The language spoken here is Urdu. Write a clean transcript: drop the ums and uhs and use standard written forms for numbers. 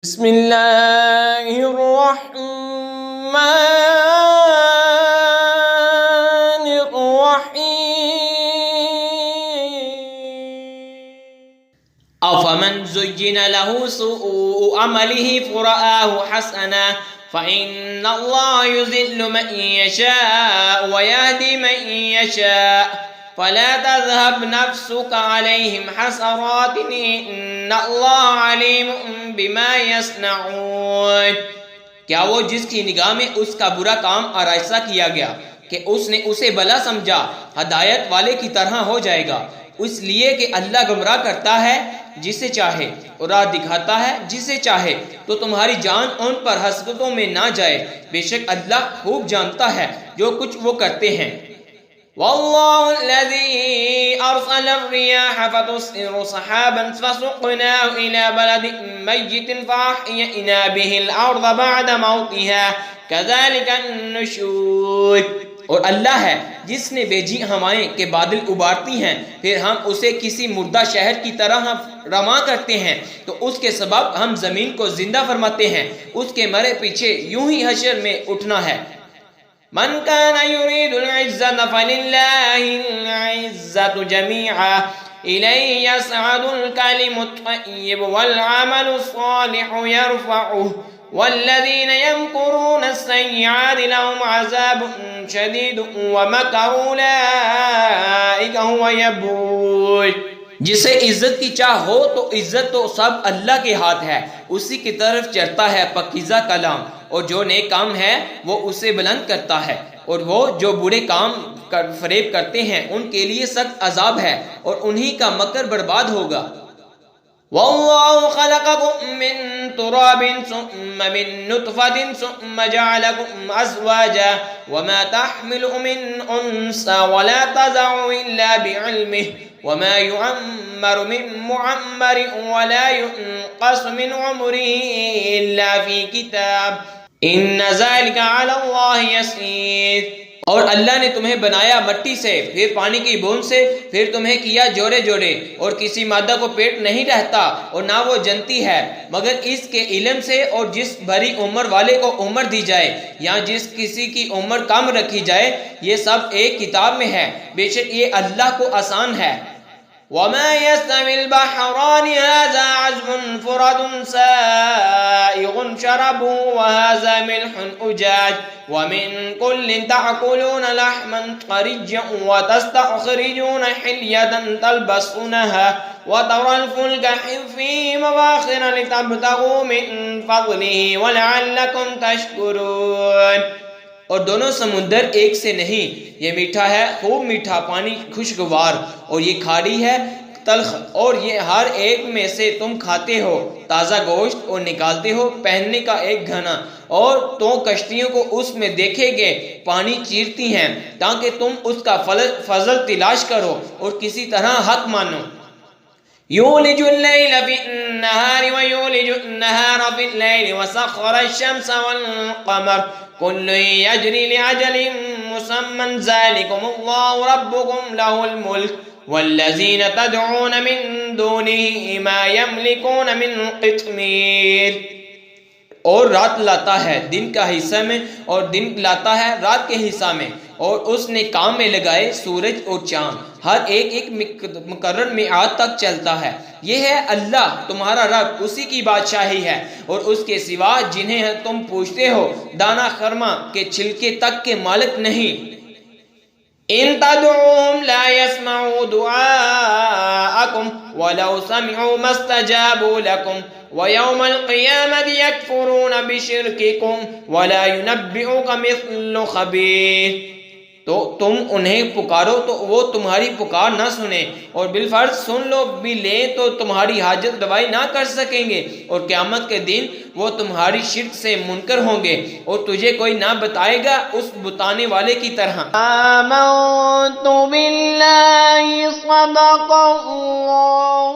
بسم اللہ الرحمن الرحیم افمن زین له سوء عمله فرآه حسنا فإن الله يذل من يشاء ويهدي من يشاء فلا تذهب نفسك عليهم حسرات إن الله عليم بما يصنعون۔ کیا وہ جس کی نگاہ میں اس کا برا کام آرائستہ کیا گیا کہ اس نے اسے بلا سمجھا ہدایت والے کی طرح ہو جائے گا، اس لیے کہ اللہ گمراہ کرتا ہے جسے چاہے اور راہ دکھاتا ہے جسے چاہے، تو تمہاری جان ان پر حسرتوں میں نہ جائے، بے شک اللہ خوب جانتا ہے جو کچھ وہ کرتے ہیں۔ والله الذي أرسل الرياح فتصير سحابا فسقناه إلى بلد ميت فأحيينا به الأرض بعد موتها كذلك النشور۔ اور اللہ ہے جس نے بھیجی ہوائیں کہ بادل ابارتی ہیں، پھر ہم اسے کسی مردہ شہر کی طرح رواں کرتے ہیں، تو اس کے سبب ہم زمین کو زندہ فرماتے ہیں، اس کے مرے پیچھے یوں ہی حشر میں اٹھنا ہے۔ من كان يريد العزة فلله العزة جميعا إليه يصعد الكلم الطيب والعمل الصالح يرفعه والذين يمكرون السيئات لهم عذاب شديد ومكر أولئك هو يبور۔ جسے عزت کی چاہ ہو تو عزت تو سب اللہ کے ہاتھ ہے، اسی کی طرف چڑھتا ہے پاکیزہ کلام، اور جو نیک کام ہے وہ اسے بلند کرتا ہے، اور وہ جو برے کام فریب کرتے ہیں ان کے لیے سخت عذاب ہے اور انہی کا مکر برباد ہوگا۔ واللہ خلقکم من تراب ثم من نطفة ثم جعلکم ازواجا وما تحمل من انثى ولا تضع الا بعلمه وما يعمر من معمر ولا ينقص من عمره الا في كتاب ان ذلك على الله يسير۔ اور اللہ نے تمہیں بنایا مٹی سے، پھر پانی کی بوند سے، پھر تمہیں کیا جوڑے جوڑے، اور کسی مادہ کو پیٹ نہیں رہتا اور نہ وہ جنتی ہے مگر اس کے علم سے، اور جس بھری عمر والے کو عمر دی جائے یا جس کسی کی عمر کم رکھی جائے، یہ سب ایک کتاب میں ہے، بے شک یہ اللہ کو آسان ہے۔ وما يستوي البحران هذا عذب فرد سائغ شربه وهذا ملح أجاج ومن كل تأكلون لحما طريا وتستخرجون حلية تلبسونها وترى الفلك فيه مواخر لتبتغوا من فضله ولعلكم تشكرون۔ اور دونوں سمندر ایک سے نہیں، یہ میٹھا ہے خوب میٹھا پانی خوشگوار، اور یہ کھاری ہے تلخ، اور یہ ہر ایک میں سے تم کھاتے ہو تازہ گوشت اور نکالتے ہو پہننے کا ایک گھنا، اور تو کشتیوں کو اس میں دیکھے گے پانی چیرتی ہیں تاکہ تم اس کا فضل تلاش کرو اور کسی طرح حق مانو۔ يولج الليل في النهار ويولج النهار في الليل وسخر الشمس والقمر كل يجري لأجل مسمى ذلكم الله ربكم له الملك والذين تدعون من دونه ما يملكون من قطمير۔ اور رات لاتا ہے دن کا حصہ میں اور دن لاتا ہے رات کے حصہ میں، اور اس نے کام میں لگائے سورج اور چاند، ہر ایک ایک مقرر میعاد تک چلتا ہے۔ یہ ہے اللہ تمہارا رب، اسی کی بادشاہی ہے، اور اس کے سوا جنہیں تم پوچھتے ہو دانا خرما کے چھلکے تک کے مالک نہیں۔ ان تدعوهم لا يسمعوا دعاءكم ولو سمعوا ما استجابوا لكم ويوم القيامة يكفرون بشرككم ولا ينبئك مثل خبير۔ تو تم انہیں پکارو تو وہ تمہاری پکار نہ سنیں، اور بالفرض سن لو بھی لیں تو تمہاری حاجت روائی نہ کر سکیں گے، اور قیامت کے دن وہ تمہاری شرک سے منکر ہوں گے اور تجھے کوئی نہ بتائے گا اس بتانے والے کی طرح۔ آمنت باللہ صدق اللہ